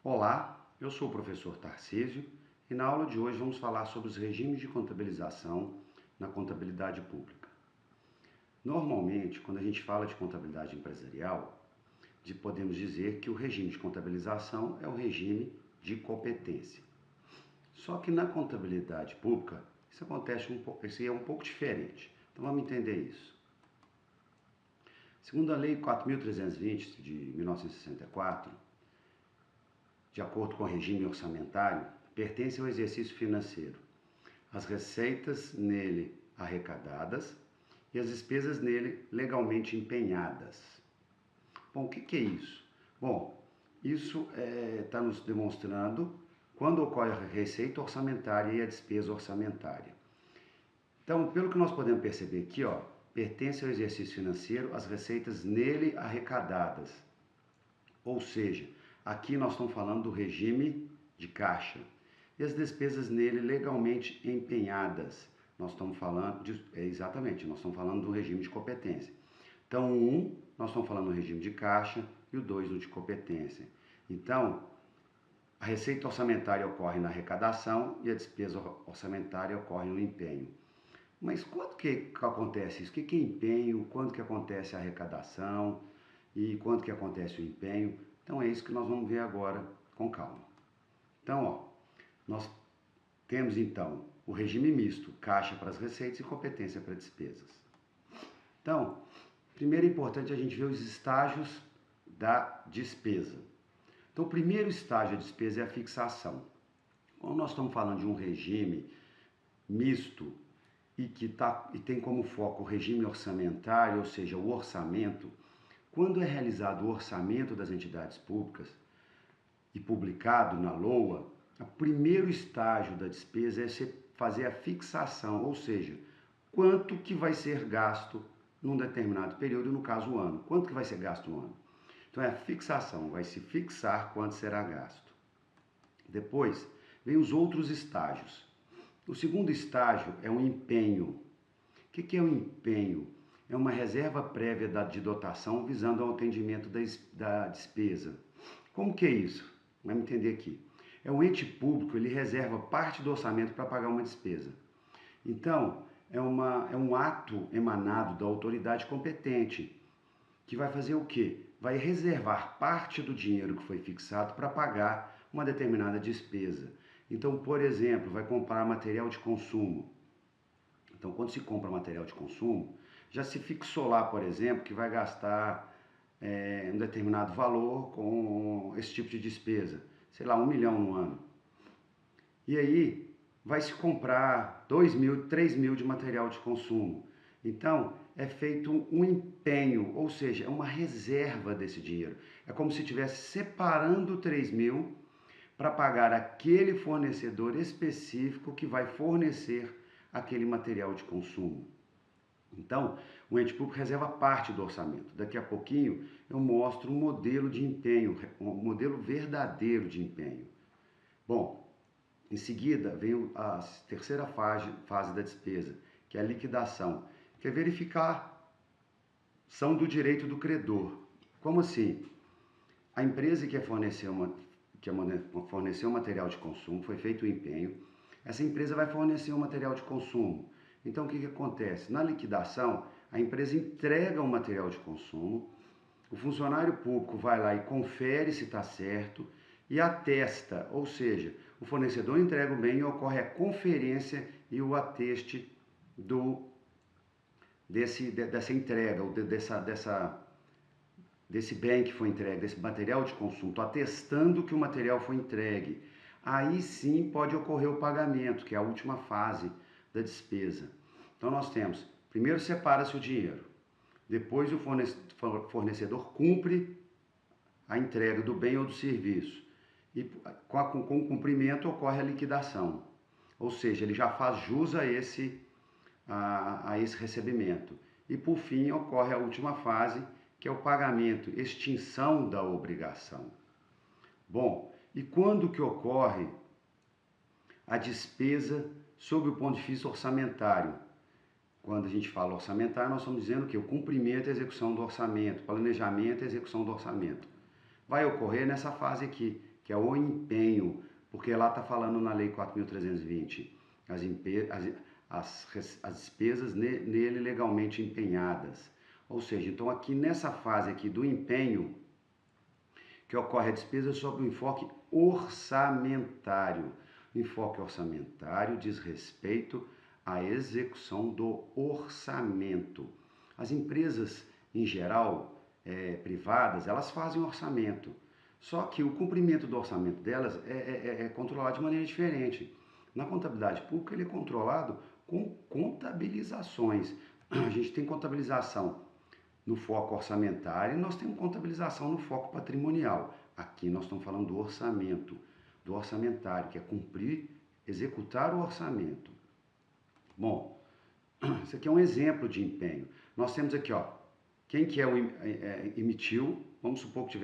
Olá, eu sou o professor Tarcísio e na aula de hoje vamos falar sobre os regimes de contabilização na contabilidade pública. Normalmente, quando a gente fala de contabilidade empresarial, podemos dizer que o regime de contabilização é o regime de competência. Só que na contabilidade pública, isso é um pouco diferente. Então vamos entender isso. Segundo a Lei 4.320 de 1964, de acordo com o regime orçamentário, pertence ao exercício financeiro as receitas nele arrecadadas e as despesas nele legalmente empenhadas. Bom, o que é isso? Bom, isso está nos demonstrando quando ocorre a receita orçamentária e a despesa orçamentária. Então, pelo que nós podemos perceber aqui, pertence ao exercício financeiro as receitas nele arrecadadas, ou seja, aqui nós estamos falando do regime de caixa. E as despesas nele legalmente empenhadas. Nós estamos falando, nós estamos falando do regime de competência. Então, nós estamos falando do regime de caixa e o 2 no de competência. Então, a receita orçamentária ocorre na arrecadação e a despesa orçamentária ocorre no empenho. Mas quando que acontece isso? O que é empenho? Quando que acontece a arrecadação? E quando que acontece o empenho? Então é isso que nós vamos ver agora com calma. Então, nós temos então o regime misto, caixa para as receitas e competência para despesas. Então, primeiro é importante a gente ver os estágios da despesa. Então, o primeiro estágio da despesa é a fixação. Quando nós estamos falando de um regime misto e que tem como foco o regime orçamentário, ou seja, o orçamento, quando é realizado o orçamento das entidades públicas e publicado na LOA, o primeiro estágio da despesa é fazer a fixação, ou seja, quanto que vai ser gasto num determinado período, no caso o ano. Quanto que vai ser gasto no ano? Então é a fixação, vai se fixar quanto será gasto. Depois, vem os outros estágios. O segundo estágio é o empenho. O que é o empenho? É uma reserva prévia de dotação visando ao atendimento da despesa. Como que é isso? Vamos entender aqui. É um ente público, ele reserva parte do orçamento para pagar uma despesa. Então, é um ato emanado da autoridade competente, que vai fazer o quê? Vai reservar parte do dinheiro que foi fixado para pagar uma determinada despesa. Então, por exemplo, vai comprar material de consumo. Então, quando se compra material de consumo, já se fixou lá, por exemplo, que vai gastar um determinado valor com esse tipo de despesa. Sei lá, 1 milhão no ano. E aí, vai se comprar 2 mil, 3 mil de material de consumo. Então, é feito um empenho, ou seja, é uma reserva desse dinheiro. É como se estivesse separando 3 mil para pagar aquele fornecedor específico que vai fornecer aquele material de consumo. Então, o ente público reserva parte do orçamento. Daqui a pouquinho eu mostro um modelo de empenho, um modelo verdadeiro de empenho. Bom, em seguida vem a terceira fase da despesa, que é a liquidação, que é verificação do direito do credor. Como assim? A empresa que forneceu um material de consumo, foi feito o empenho, essa empresa vai fornecer um material de consumo. Então, o que acontece? Na liquidação, a empresa entrega o material de consumo, o funcionário público vai lá e confere se está certo e atesta, ou seja, o fornecedor entrega o bem e ocorre a conferência e o ateste dessa entrega, ou desse bem que foi entregue, desse material de consumo. Estou atestando que o material foi entregue. Aí sim pode ocorrer o pagamento, que é a última fase da despesa. Então nós temos, primeiro separa-se o dinheiro, depois o fornecedor cumpre a entrega do bem ou do serviço, e com o cumprimento ocorre a liquidação, ou seja, ele já faz jus a esse recebimento. E por fim ocorre a última fase, que é o pagamento, extinção da obrigação. Bom, e quando que ocorre a despesa sob o ponto de vista orçamentário? Quando a gente fala orçamentário, nós estamos dizendo que o cumprimento e execução do orçamento, planejamento e execução do orçamento. Vai ocorrer nessa fase aqui, que é o empenho, porque lá está falando na Lei 4.320, as despesas nele legalmente empenhadas. Ou seja, então aqui nessa fase aqui do empenho, que ocorre a despesa sob o enfoque orçamentário. O enfoque orçamentário diz respeito à execução do orçamento. As empresas, em geral, privadas, elas fazem orçamento. Só que o cumprimento do orçamento delas é controlado de maneira diferente. Na contabilidade pública, ele é controlado com contabilizações. A gente tem contabilização no foco orçamentário e nós temos contabilização no foco patrimonial. Aqui nós estamos falando do orçamento, do orçamentário, que é cumprir, executar o orçamento. Bom, isso aqui é um exemplo de empenho. Nós temos aqui, ó, quem que emitiu, vamos supor que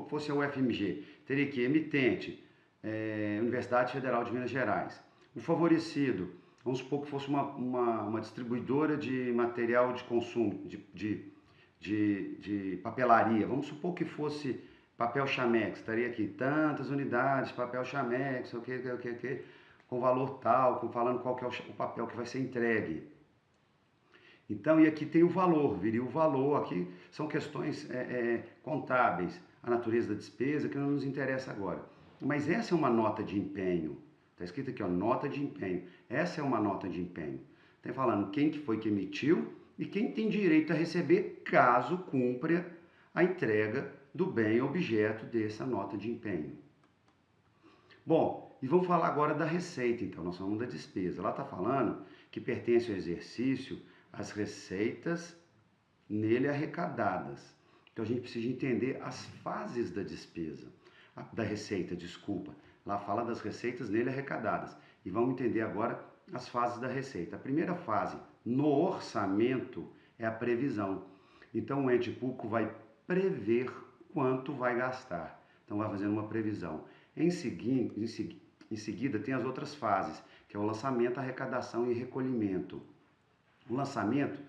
fosse a UFMG, teria aqui emitente, Universidade Federal de Minas Gerais. O favorecido, vamos supor que fosse uma distribuidora de material de consumo, de papelaria. Vamos supor que fosse papel Chamex, estaria aqui tantas unidades, papel Chamex, com valor tal, falando qual que é o papel que vai ser entregue. Então, e aqui tem o valor, viria o valor, aqui são questões contábeis, a natureza da despesa, que não nos interessa agora. Mas essa é uma nota de empenho, está escrito aqui, ó, nota de empenho, essa é uma nota de empenho. Está falando quem que foi que emitiu e quem tem direito a receber caso cumpra a entrega do bem objeto dessa nota de empenho. Bom, e vamos falar agora da receita, então, nós falamos da despesa. Lá está falando que pertence ao exercício as receitas nele arrecadadas. Então a gente precisa entender as fases da despesa, da receita, desculpa. Lá fala das receitas nele arrecadadas. E vamos entender agora as fases da receita. A primeira fase, no orçamento, é a previsão. Então o ente público vai prever quanto vai gastar. Então vai fazendo uma previsão. Em seguida tem as outras fases, que é o lançamento, arrecadação e recolhimento. O lançamento,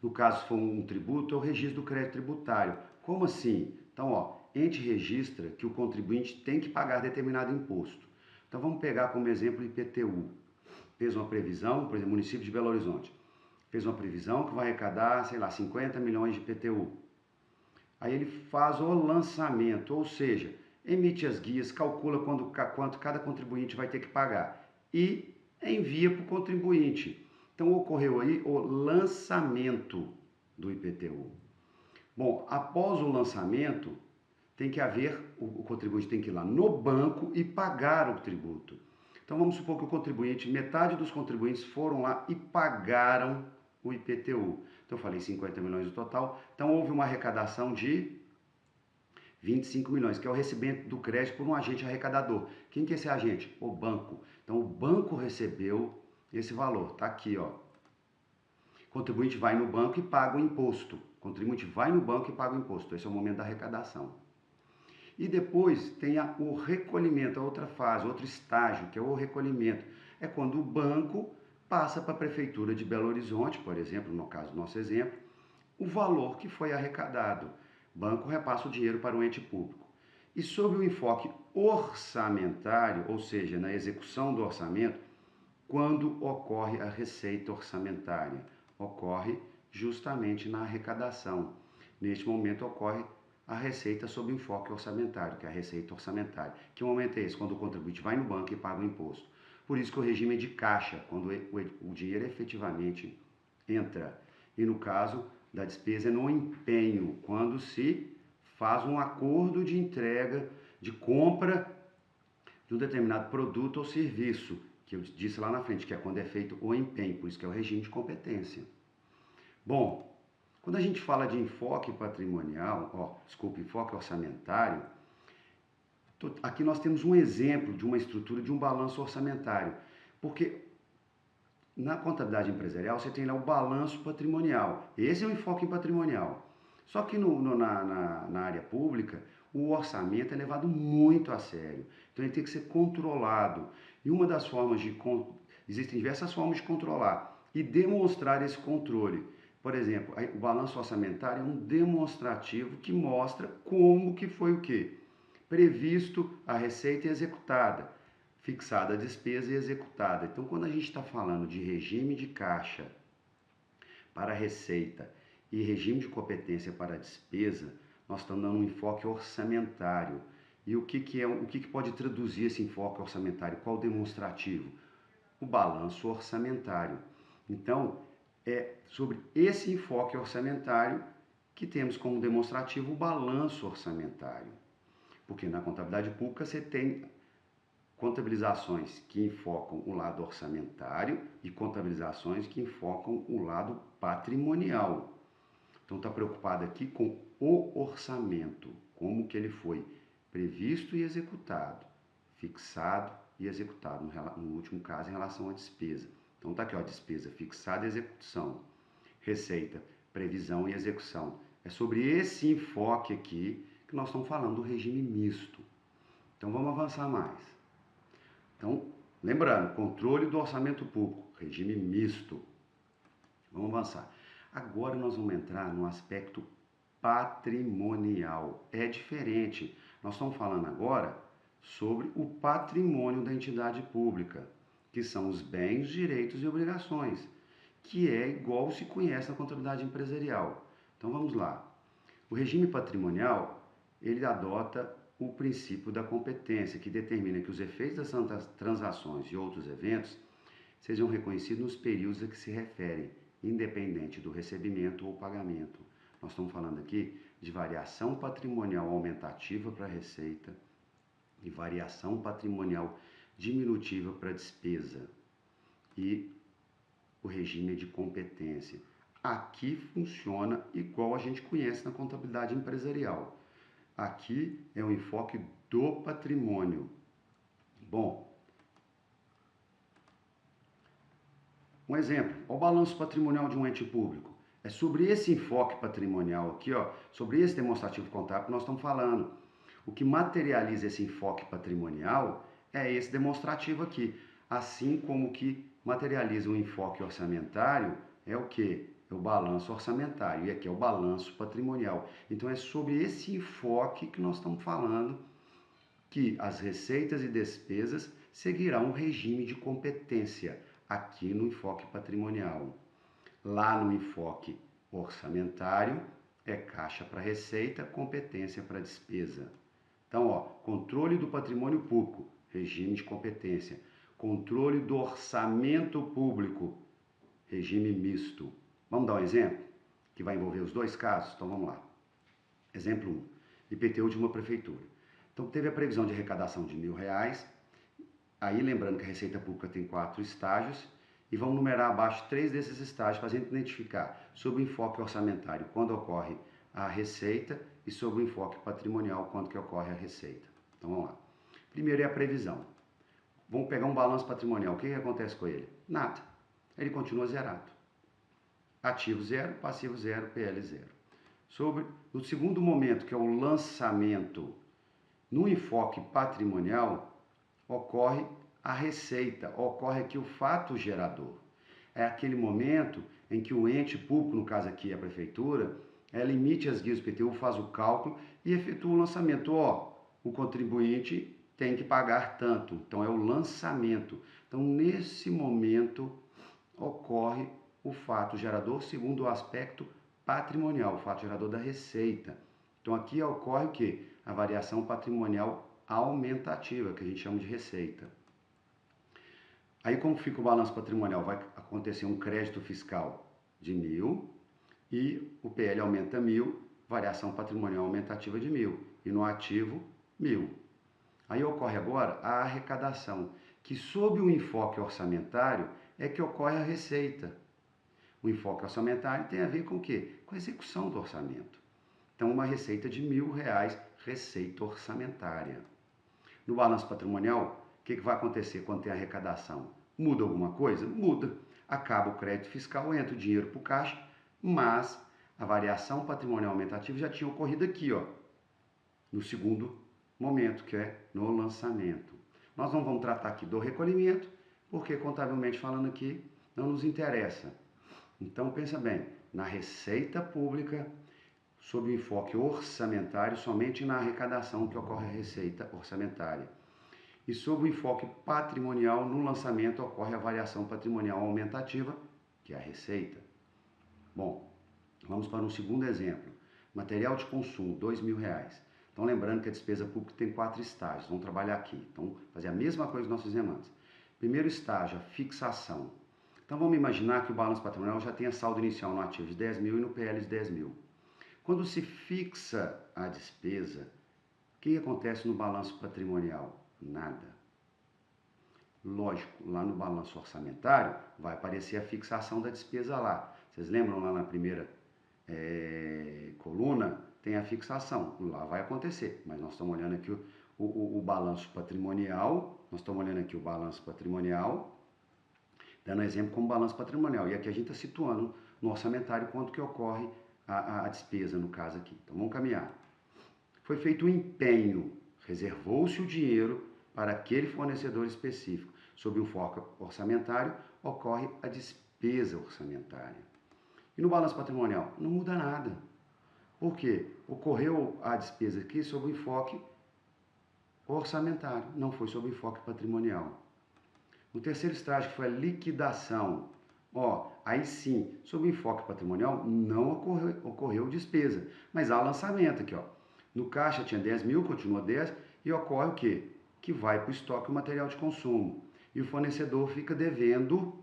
no caso se for um tributo, é o registro do crédito tributário. Como assim? Então, ó, ente registra que o contribuinte tem que pagar determinado imposto. Então vamos pegar como exemplo o IPTU. Fez uma previsão, por exemplo, município de Belo Horizonte. Fez uma previsão que vai arrecadar, sei lá, 50 milhões de IPTU. Aí ele faz o lançamento, ou seja, emite as guias, calcula quanto cada contribuinte vai ter que pagar e envia para o contribuinte. Então ocorreu aí o lançamento do IPTU. Bom, após o lançamento, tem que haver, o contribuinte tem que ir lá no banco e pagar o tributo. Então vamos supor que o contribuinte, metade dos contribuintes foram lá e pagaram o IPTU. Então eu falei 50 milhões no total, então houve uma arrecadação de 25 milhões, que é o recebimento do crédito por um agente arrecadador. Quem que é esse agente? O banco. Então o banco recebeu esse valor, tá aqui, ó. O contribuinte vai no banco e paga o imposto. O contribuinte vai no banco e paga o imposto. Esse é o momento da arrecadação. E depois tem o recolhimento, a outra fase, outro estágio, que é o recolhimento. É quando o banco passa para a Prefeitura de Belo Horizonte, por exemplo, no caso do nosso exemplo, o valor que foi arrecadado. O banco repassa o dinheiro para o ente público. E sob o enfoque orçamentário, ou seja, na execução do orçamento, quando ocorre a receita orçamentária? Ocorre justamente na arrecadação. Neste momento ocorre a receita sob enfoque orçamentário, que é a receita orçamentária. Que momento é esse? Quando o contribuinte vai no banco e paga o imposto. Por isso que o regime é de caixa, quando o dinheiro efetivamente entra. E no caso da despesa é no empenho, quando se faz um acordo de entrega, de compra de um determinado produto ou serviço, que eu disse lá na frente, que é quando é feito o empenho, por isso que é o regime de competência. Bom, quando a gente fala de enfoque patrimonial, enfoque orçamentário, aqui nós temos um exemplo de uma estrutura de um balanço orçamentário, porque na contabilidade empresarial você tem lá o balanço patrimonial, esse é o enfoque patrimonial. Só que na área pública, o orçamento é levado muito a sério, então ele tem que ser controlado. E uma das formas existem diversas formas de controlar e demonstrar esse controle. Por exemplo, o balanço orçamentário é um demonstrativo que mostra como que foi o quê? previsto a receita e executada, fixada a despesa e executada. Então, quando a gente está falando de regime de caixa para a receita e regime de competência para a despesa, nós estamos dando um enfoque orçamentário. E o que pode traduzir esse enfoque orçamentário? Qual o demonstrativo? O balanço orçamentário. Então, é sobre esse enfoque orçamentário que temos como demonstrativo o balanço orçamentário. Porque na contabilidade pública você tem contabilizações que enfocam o lado orçamentário e contabilizações que enfocam o lado patrimonial. Então está preocupado aqui com o orçamento, como que ele foi previsto e executado, fixado e executado, no último caso em relação à despesa. Então está aqui, ó, despesa fixada e execução, receita, previsão e execução. É sobre esse enfoque aqui que nós estamos falando do regime misto. Então vamos avançar mais. Então, lembrando, controle do orçamento público, regime misto. Vamos avançar. Agora nós vamos entrar no aspecto patrimonial. É diferente. Nós estamos falando agora sobre o patrimônio da entidade pública, que são os bens, direitos e obrigações, que é igual se conhece na contabilidade empresarial. Então vamos lá. O regime patrimonial, ele adota o princípio da competência, que determina que os efeitos das transações e outros eventos sejam reconhecidos nos períodos a que se referem, independente do recebimento ou pagamento. Nós estamos falando aqui de variação patrimonial aumentativa para a receita e variação patrimonial diminutiva para a despesa. E o regime é de competência. Aqui funciona igual a gente conhece na contabilidade empresarial. Aqui é o enfoque do patrimônio. Bom, um exemplo, o balanço patrimonial de um ente público. É sobre esse enfoque patrimonial aqui, ó, sobre esse demonstrativo contábil que nós estamos falando. O que materializa esse enfoque patrimonial é esse demonstrativo aqui. Assim como o que materializa o enfoque orçamentário é o quê? É o balanço orçamentário. E aqui é o balanço patrimonial. Então é sobre esse enfoque que nós estamos falando que as receitas e despesas seguirão um regime de competência aqui no enfoque patrimonial. Lá no enfoque orçamentário, é caixa para receita, competência para despesa. Então, ó, controle do patrimônio público, regime de competência. Controle do orçamento público, regime misto. Vamos dar um exemplo que vai envolver os dois casos? Então, vamos lá. Exemplo 1, IPTU de uma prefeitura. Então, teve a previsão de arrecadação de R$1.000. Aí, lembrando que a Receita Pública tem 4 estágios, e vamos numerar abaixo 3 desses estágios para a gente identificar sobre o enfoque orçamentário quando ocorre a receita e sobre o enfoque patrimonial quando que ocorre a receita. Então vamos lá. Primeiro é a previsão. Vamos pegar um balanço patrimonial. O que acontece com ele? Nada. Ele continua zerado. Ativo zero, passivo zero, PL zero. No segundo momento, que é o lançamento, no enfoque patrimonial, ocorre a receita, ocorre aqui o fato gerador. É aquele momento em que o ente público, no caso aqui a prefeitura, ela emite as guias do IPTU, faz o cálculo e efetua o lançamento. Ó, o contribuinte tem que pagar tanto, então é o lançamento. Então, nesse momento, ocorre o fato gerador segundo o aspecto patrimonial, o fato gerador da receita. Então, aqui ocorre o quê? A variação patrimonial aumentativa, que a gente chama de receita. Aí, como fica o balanço patrimonial? Vai acontecer um crédito fiscal de 1.000 e o PL aumenta 1.000, variação patrimonial aumentativa de 1.000 e no ativo 1.000. Aí ocorre agora a arrecadação, que sob o enfoque orçamentário é que ocorre a receita. O enfoque orçamentário tem a ver com o quê? Com a execução do orçamento. Então, uma receita de R$1.000, receita orçamentária. No balanço patrimonial, o que vai acontecer quando tem arrecadação? Muda alguma coisa? Muda. Acaba o crédito fiscal, entra o dinheiro para o caixa, mas a variação patrimonial aumentativa já tinha ocorrido aqui, ó, no segundo momento, que é no lançamento. Nós não vamos tratar aqui do recolhimento, porque contabilmente falando aqui, não nos interessa. Então, pensa bem, na receita pública, sob o enfoque orçamentário somente na arrecadação que ocorre a receita orçamentária. E sob o enfoque patrimonial, no lançamento ocorre a variação patrimonial aumentativa, que é a receita. Bom, vamos para um segundo exemplo. Material de consumo, R$2.000. Então, lembrando que a despesa pública tem 4 estágios. Vamos trabalhar aqui. Então, fazer a mesma coisa que nós fizemos antes. Primeiro estágio, a fixação. Então, vamos imaginar que o balanço patrimonial já tenha saldo inicial no ativo de 10.000 e no PL de 10.000. Quando se fixa a despesa, o que acontece no balanço patrimonial? Nada. Lógico, lá no balanço orçamentário vai aparecer a fixação da despesa lá. Vocês lembram lá na primeira coluna? Tem a fixação, lá vai acontecer. Mas nós estamos olhando aqui o balanço patrimonial, dando exemplo como balanço patrimonial. E aqui a gente está situando no orçamentário quanto que ocorre a despesa, no caso aqui. Então vamos caminhar. Foi feito um empenho, reservou-se o dinheiro para aquele fornecedor específico. Sob um foco orçamentário, ocorre a despesa orçamentária. E no balanço patrimonial? Não muda nada. Por quê? Ocorreu a despesa aqui sob o enfoque orçamentário, não foi sob o enfoque patrimonial. No terceiro estágio, que foi a liquidação, aí sim, sob o enfoque patrimonial, não ocorreu despesa, mas há lançamento aqui, No caixa tinha 10.000, continua 10, e ocorre o quê? Que vai para o estoque o material de consumo. E o fornecedor fica devendo,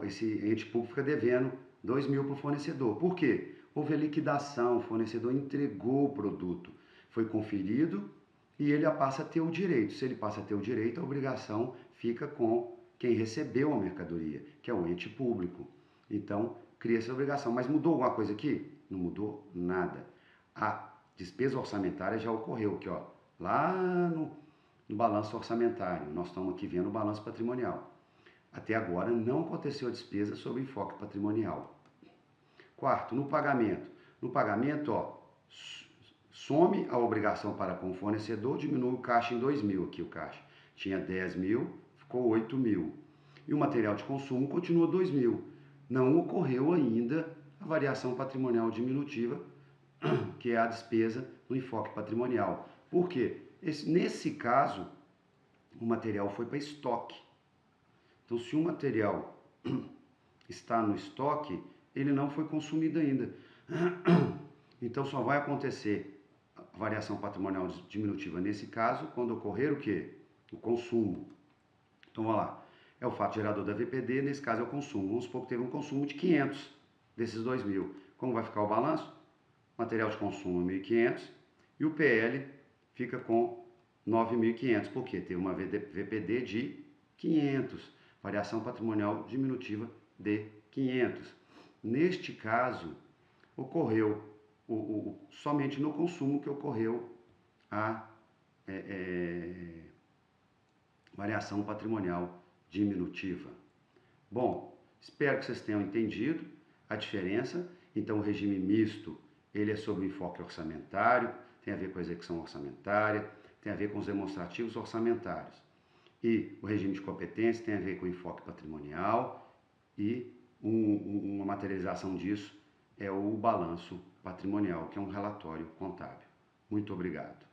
esse ente público fica devendo 2.000 para o fornecedor. Por quê? Houve a liquidação, o fornecedor entregou o produto, foi conferido e ele passa a ter o direito. Se ele passa a ter o direito, a obrigação fica com quem recebeu a mercadoria, que é o ente público. Então, cria essa obrigação. Mas mudou alguma coisa aqui? Não mudou nada. A despesa orçamentária já ocorreu aqui, lá no balanço orçamentário. Nós estamos aqui vendo o balanço patrimonial. Até agora não aconteceu a despesa sob enfoque patrimonial. Quarto, no pagamento. No pagamento, some a obrigação para com o fornecedor, diminui o caixa em 2.000. Aqui o caixa tinha 10.000, ficou 8.000. E o material de consumo continua 2.000. Não ocorreu ainda a variação patrimonial diminutiva, que é a despesa no enfoque patrimonial. Por quê? Nesse caso, o material foi para estoque. Então, se o material está no estoque, ele não foi consumido ainda. Então, só vai acontecer a variação patrimonial diminutiva nesse caso, quando ocorrer o quê? O consumo. Então, vamos lá. É o fato gerador da VPD, nesse caso é o consumo. Vamos supor que teve um consumo de 500 desses 2.000. Como vai ficar o balanço? Material de consumo 1.500 e o PL fica com 9.500. Por quê? Teve uma VPD de 500. Variação patrimonial diminutiva de 500. Neste caso, ocorreu somente no consumo que ocorreu a variação patrimonial diminutiva. Bom, espero que vocês tenham entendido a diferença. Então, o regime misto, ele é sob o enfoque orçamentário, tem a ver com a execução orçamentária, tem a ver com os demonstrativos orçamentários. E o regime de competência tem a ver com o enfoque patrimonial e uma materialização disso é o balanço patrimonial, que é um relatório contábil. Muito obrigado.